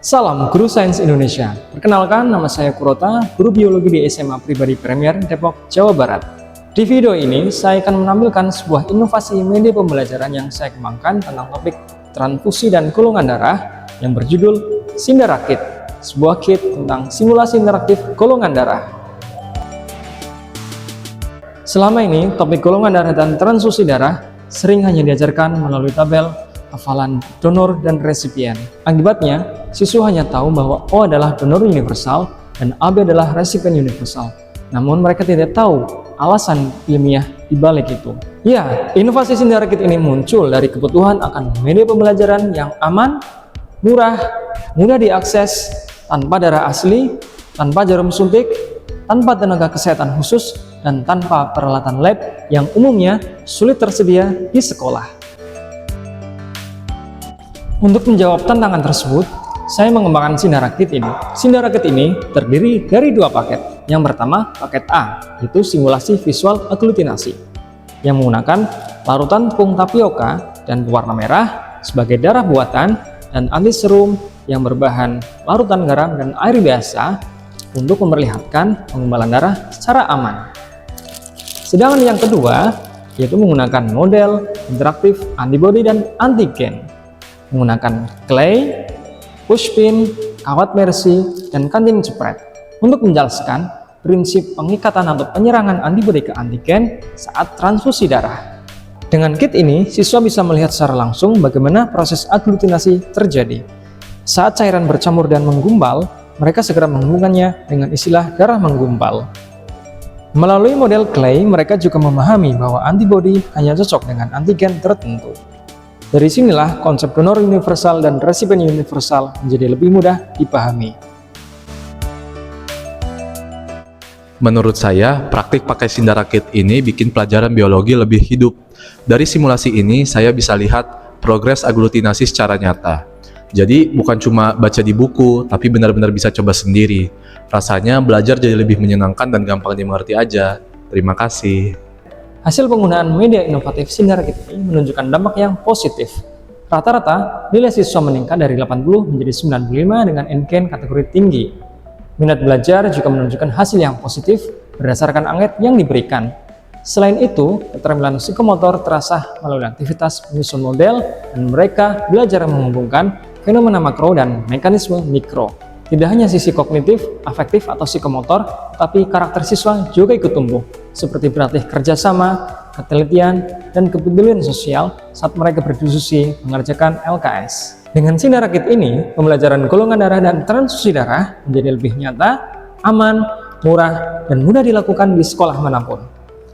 Salam Guru Sains Indonesia. Perkenalkan, nama saya Kurota, guru biologi di SMA Pribadi Premier Depok, Jawa Barat. Di video ini, saya akan menampilkan sebuah inovasi media pembelajaran yang saya kembangkan tentang topik transfusi dan golongan darah yang berjudul Sindara Kit, sebuah kit tentang simulasi interaktif golongan darah. Selama ini, topik golongan darah dan transfusi darah sering hanya diajarkan melalui tabel, hafalan donor dan resipien. Akibatnya, siswa hanya tahu bahwa O adalah donor universal dan AB adalah resipien universal. Namun mereka tidak tahu alasan ilmiah di balik itu. Ya, inovasi Sindara Kit ini muncul dari kebutuhan akan media pembelajaran yang aman, murah, mudah diakses, tanpa darah asli, tanpa jarum suntik, tanpa tenaga kesehatan khusus, dan tanpa peralatan lab yang umumnya sulit tersedia di sekolah. Untuk menjawab tantangan tersebut, saya mengembangkan Sindara Kit ini. Sindara Kit ini terdiri dari dua paket. Yang pertama, paket A, yaitu simulasi visual aglutinasi, yang menggunakan larutan tepung tapioka dan berwarna merah sebagai darah buatan dan antiserum yang berbahan larutan garam dan air biasa untuk memperlihatkan pengumbalan darah secara aman. Sedangkan yang kedua, yaitu menggunakan model interaktif antibody dan antigen, menggunakan clay, pushpin, kawat mercy, dan kantin jepret untuk menjelaskan prinsip pengikatan atau penyerangan antibodi ke antigen saat transfusi darah. Dengan kit ini, siswa bisa melihat secara langsung bagaimana proses aglutinasi terjadi. Saat cairan bercampur dan menggumpal, mereka segera menghubungkannya dengan istilah darah menggumpal. Melalui model clay, mereka juga memahami bahwa antibodi hanya cocok dengan antigen tertentu. Dari sinilah konsep donor universal dan resipien universal menjadi lebih mudah dipahami. Menurut saya, praktik pakai Sindara Kit ini bikin pelajaran biologi lebih hidup. Dari simulasi ini, saya bisa lihat progres aglutinasi secara nyata. Jadi, bukan cuma baca di buku, tapi benar-benar bisa coba sendiri. Rasanya belajar jadi lebih menyenangkan dan gampang dimengerti aja. Terima kasih. Hasil penggunaan media inovatif Sindara Kit ini menunjukkan dampak yang positif. Rata-rata, nilai siswa meningkat dari 80 menjadi 95 dengan NKN kategori tinggi. Minat belajar juga menunjukkan hasil yang positif berdasarkan angket yang diberikan. Selain itu, keterampilan psikomotor terasah melalui aktivitas menyusun model dan mereka belajar menghubungkan fenomena makro dan mekanisme mikro. Tidak hanya sisi kognitif, afektif, atau psikomotor, tapi karakter siswa juga ikut tumbuh, seperti berlatih kerjasama, ketelitian, dan kepedulian sosial saat mereka berdiskusi mengerjakan LKS. Dengan Sindara Kit ini, pembelajaran golongan darah dan transfusi darah menjadi lebih nyata, aman, murah, dan mudah dilakukan di sekolah manapun.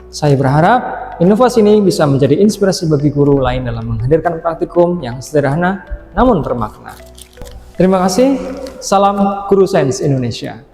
Saya berharap inovasi ini bisa menjadi inspirasi bagi guru lain dalam menghadirkan praktikum yang sederhana namun bermakna. Terima kasih. Salam Guru Sains Indonesia.